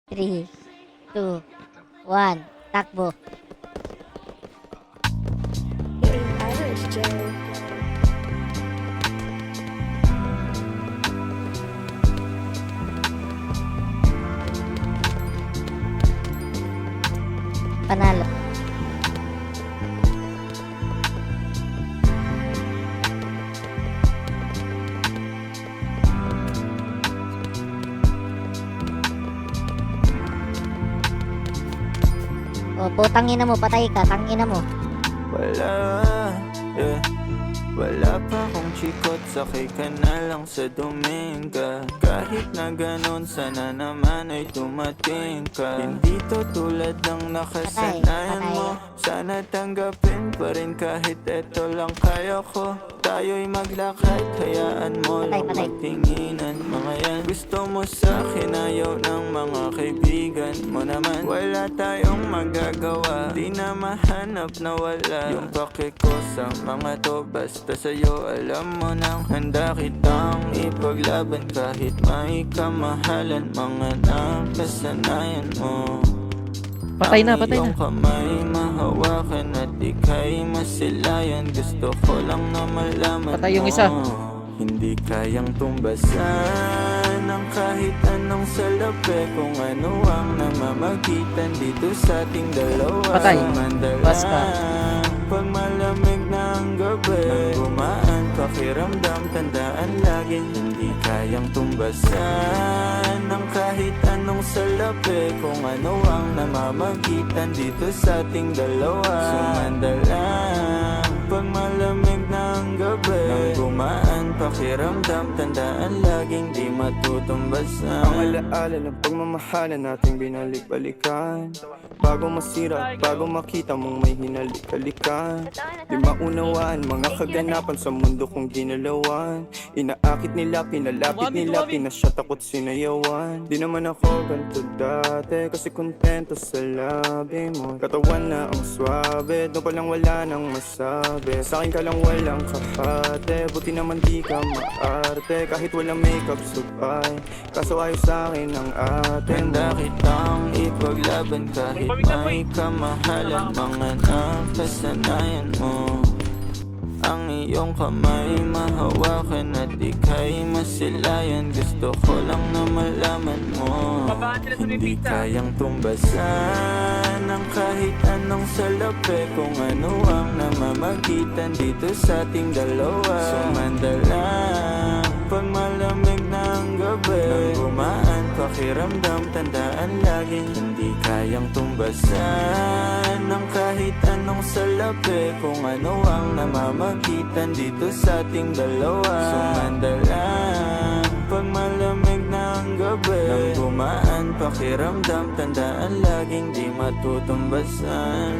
3, 2, 1, takbo. Irish Joe. Panalo. O, putang ina mo, patay ka, tangina mo. Wala, yeah. Wala pa akong chikot, sakay ka na lang sa Dominga. Kahit na ganon, sana naman ay tumating ka. Hindi to tulad ng nakasanayan Patay. mo. Sana tanggapin pa rin kahit eto lang kaya ko. Tayo'y maglakad, hayaan mo lang Patay. magtinginan. Mga yan, gusto mo sa akin, ayaw ng mga kaibigan mo naman. Wala tayong magagawa, di na mahanap na wala. Yung pake ko sa mga to, basta sa'yo alam mo nang handa kitang ipaglaban. Kahit may kamahalan, mga nakasanayan mo. Patay na, patay Ang iyong na. kamay mahawakan at ika'y masilayan. Gusto ko lang na malaman Patay yung isa. mo. Hindi kayang tumbasan ng kahit anong salapi. Kung ano ang namamagitan dito sa ating dalawa. Patay. Sumandala Basta. pag malamig ng gabi, nang gumaan pakiramdam, tandaan laging hindi kayang tumbasan ng kahit anong salapi. Kung ano ang namamagitan dito sa ating dalawa. Sumandala pag malamig ng gabi, nang gumaan pakiramdam, tandaan laging di matutumbasan. Ang alaala ng pagmamahalan nating binalik-balikan. Bago masira, bago makita mong may hinalik-halikan. Di maunawaan mga kaganapan sa mundo kong ginalawan. Inaakit nila, pinalapit nila, pinasyat ako't sinayawan. Di naman ako ganito dati, kasi kontento sa labi mo. Katawan na ang swabe, doon pa lang wala nang masabi. Sa akin ka lang walang kahate, buti naman di ka maarte. Kahit walang makeup subay, kaso ayos sa akin ang atin mo. Handa kitang ipaglaban kahit may kamahalan, mga nakasanayan mo. Ang iyong kamay mahawakan at ika'y masilayan. Gusto ko lang na malaman mo. Hindi kayang tumbasan ng kahit anong salapi. Kung ano ang namamagitan dito sa ating dalawa. Sumandala pag malamig ng gabi, nang gumaan pakiramdam, tandaan laging hindi kayang tumbasan ng kahit anong salapi. Kung ano ang namamagitan dito sa ating dalawa. Sumandala pag malamig ng gabi, nang gumaan pakiramdam, tandaan laging di matutumbasan.